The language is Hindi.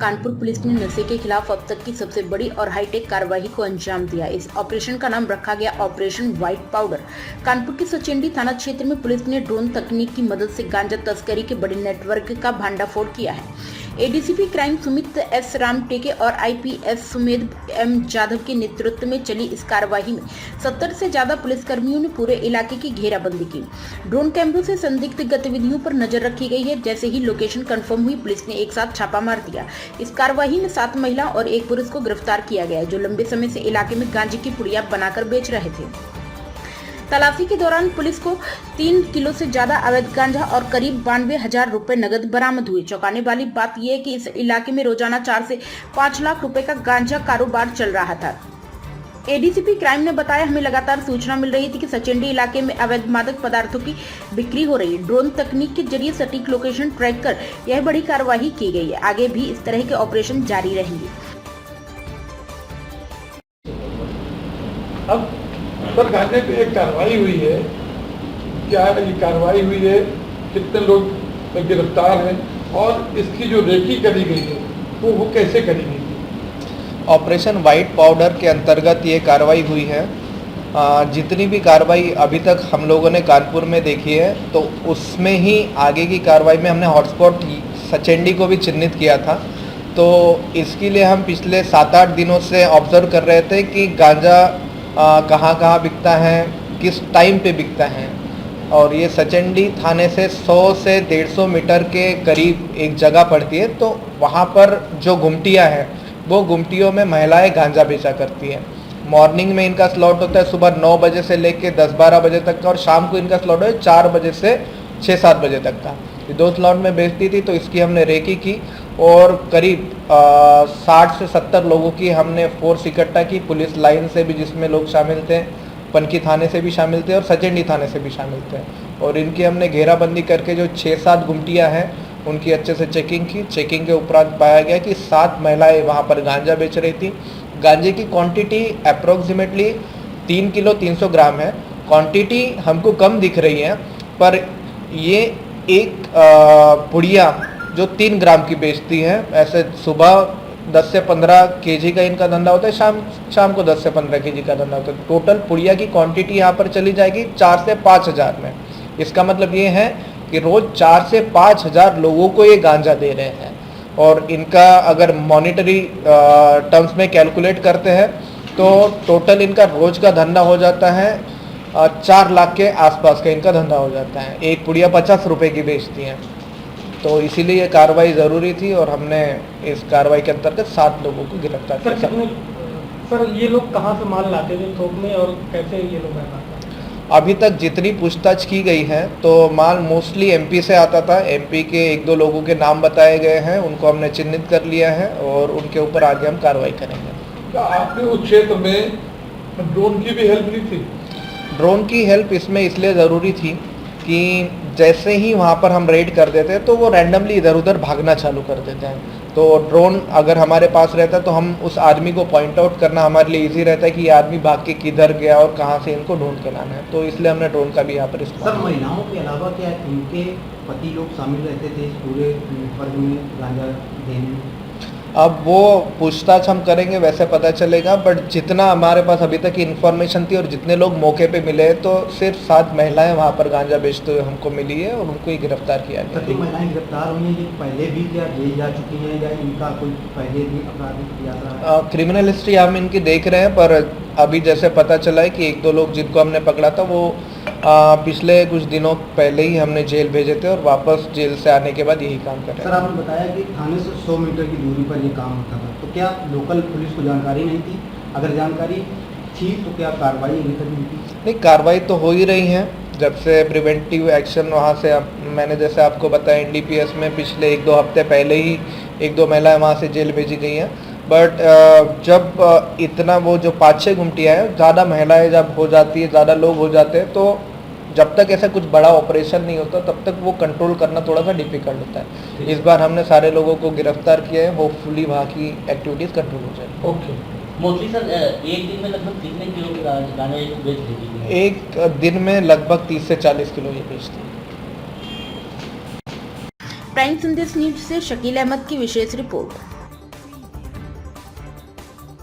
कानपुर पुलिस ने नशे के खिलाफ अब तक की सबसे बड़ी और हाईटेक कार्रवाई को अंजाम दिया। इस ऑपरेशन का नाम रखा गया ऑपरेशन व्हाइट पाउडर। कानपुर के सचेंडी थाना क्षेत्र में पुलिस ने ड्रोन तकनीक की मदद से गांजा तस्करी के बड़े नेटवर्क का भंडाफोड़ किया है। ADCP crime Sumit S Ramteke और आईपीएस सुमेध एम जाधव के नेतृत्व में चली इस कार्रवाई में 70 से ज्यादा पुलिसकर्मियों ने पूरे इलाके की घेराबंदी की। ड्रोन कैमरों से संदिग्ध गतिविधियों पर नजर रखी गई है। जैसे ही लोकेशन कंफर्म हुई, पुलिस ने एक साथ छापा मार दिया। इस कार्रवाई में 7 महिला और 1 पुरुष को गिरफ्तार किया गया, जो लंबे समय से इलाके में गांजे की पुड़िया बनाकर बेच रहे थे। तलाशी के दौरान पुलिस को 3 किलो से ज्यादा अवैध गांजा और करीब 92,000 रुपए नगद बरामद हुए। चौंकाने वाली बात यह है कि इस इलाके में रोजाना 4 से 5 लाख रुपए का गांजा कारोबार चल रहा था। एडीसीपी क्राइम ने बताया, हमें लगातार सूचना मिल रही थी कि सचेंडी इलाके में अवैध मादक पदार्थों की बिक्री हो रही है। ड्रोन तकनीक के जरिए सटीक लोकेशन ट्रैक कर यह बड़ी कार्रवाई की गई है। आगे भी इस तरह के ऑपरेशन जारी रहेंगे। अब सर गांजे पे एक कार्रवाई हुई है, क्या ये कार्रवाई हुई है, कितने लोग गिरफ्तार हैं और इसकी जो रेकी करी गई है वो कैसे करी गई है? ऑपरेशन वाइट पाउडर के अंतर्गत ये कार्रवाई हुई है। जितनी भी कार्रवाई अभी तक हम लोगों ने कानपुर में देखी है, तो उसमें ही आगे की कार्रवाई में हमने हॉटस्पॉट सचेंडी को भी चिन्हित किया था। तो इसके लिए हम पिछले 7-8 दिनों से ऑब्जर्व कर रहे थे कि गांजा कहाँ बिकता है, किस टाइम पे बिकता है। और ये सचेंडी थाने से 100 से 150 मीटर के करीब एक जगह पड़ती है, तो वहाँ पर जो गुमटियाँ हैं वो गुमटियों में महिलाएं गांजा बेचा करती हैं। मॉर्निंग में इनका स्लॉट होता है सुबह 9 बजे से लेके 10-12 बजे तक का, और शाम को इनका स्लॉट है 4 बजे से 6-7 बजे तक का। ये 2 स्लॉट में बेचती थी, तो इसकी हमने रेकी की और करीब 60 से 70 लोगों की हमने फोर्स इकट्ठा की। पुलिस लाइन से भी जिसमें लोग शामिल थे, पनकी थाने से भी शामिल थे और सचेंडी थाने से भी शामिल थे। और इनकी हमने घेराबंदी करके जो 6-7 गुमटियाँ हैं उनकी अच्छे से चेकिंग की। चेकिंग के उपरांत पाया गया कि 7 महिलाएं वहाँ पर गांजा बेच रही थी। गांजे की क्वांटिटी अप्रोक्सीमेटली 3 किलो 300 ग्राम है। क्वांटिटी हमको कम दिख रही है, पर ये एक पुड़िया जो 3 ग्राम की बेचती है। ऐसे सुबह 10 से 15 केजी का इनका धंधा होता है, शाम को 10 से 15 केजी का धंधा होता है। टोटल पुड़िया की क्वांटिटी यहाँ पर चली जाएगी 4 से 5 हज़ार में। इसका मतलब ये है कि रोज 4 से 5 हज़ार लोगों को ये गांजा दे रहे हैं। और इनका अगर मॉनिटरी टर्म्स में कैलकुलेट करते हैं तो टोटल इनका रोज का धंधा हो जाता है 4 लाख के आसपास का इनका धंधा हो जाता है। एक पुड़िया 50 रुपए की बेचती हैं। तो इसीलिए ये कार्रवाई ज़रूरी थी और हमने इस कार्रवाई के अंतर्गत 7 लोगों को गिरफ्तार किया। सर ये लोग कहाँ से माल लाते थे थोक में और कैसे ये लोग आता? अभी तक जितनी पूछताछ की गई है तो माल मोस्टली एमपी से आता था। एमपी के 1-2 लोगों के नाम बताए गए हैं, उनको हमने चिन्हित कर लिया है और उनके ऊपर आगे हम कार्रवाई करेंगे। क्या आपने उस क्षेत्र में ड्रोन की भी हेल्प ली थी? ड्रोन की हेल्प इसमें इसलिए ज़रूरी थी कि जैसे ही वहाँ पर हम रेड कर देते हैं तो वो रैंडमली इधर उधर भागना चालू कर देते हैं। तो ड्रोन अगर हमारे पास रहता है तो हम उस आदमी को पॉइंट आउट करना हमारे लिए इजी रहता है कि ये आदमी भाग के किधर गया और कहाँ से इनको ढूंढ के लाना है। तो इसलिए हमने ड्रोन का भी यहाँ पर इस्तेमाल। सर महिलाओं के अलावा क्या इनके पति लोग शामिल रहते थे इस पूरे फर्ज में गांजा देने में? अब वो पूछताछ हम करेंगे, वैसे पता चलेगा। बट जितना हमारे पास अभी तक की इन्फॉर्मेशन थी और जितने लोग मौके पे मिले, तो सिर्फ 7 महिलाएं वहाँ पर गांजा बेचते हुए हमको मिली है और उनको ही गिरफ्तार किया गया। जो महिलाएं गिरफ्तार हुई हैं, ये पहले भी क्या जेल जा चुकी हैं या इनका कोई पहले भी आपराधिक यात्रा? क्रिमिनल हिस्ट्री हम इनकी देख रहे हैं, पर अभी जैसे पता चला है कि 1-2 लोग जिनको हमने पकड़ा था वो पिछले कुछ दिनों पहले ही हमने जेल भेजे थे और वापस जेल से आने के बाद यही काम कर रहे हैं। सर आपने बताया कि थाने से 100 मीटर की दूरी पर ये काम होता था, तो क्या लोकल पुलिस को जानकारी नहीं थी? अगर जानकारी थी तो क्या कार्रवाई अभी तक नहीं की? नहीं, कार्रवाई तो हो ही रही है। जब से प्रिवेंटिव एक्शन वहाँ से मैंने जैसे आपको बताया, एनडीपीएस में पिछले 1-2 हफ्ते पहले ही 1-2 महिलाएं वहाँ से जेल भेजी गई हैं। बट जब इतना वो जो 5-6 गुमटियाँ हैं, ज़्यादा महिलाएं जब हो जाती है, ज़्यादा लोग हो जाते हैं, तो जब तक ऐसा कुछ बड़ा ऑपरेशन नहीं होता तब तक वो कंट्रोल करना थोड़ा सा डिफिकल्ट होता है। इस बार हमने सारे लोगों को गिरफ्तार किया है, होपफुली वहाँ की एक्टिविटीज़ कंट्रोल हो जाए। ओके। मोस्टली सर एक दिन में लगभग कितने किलो गांजा बेच देती है? एक दिन में लगभग 30 से 40 किलो ये बेचती है। प्राइम संदेश न्यूज से शकील अहमद की विशेष रिपोर्ट।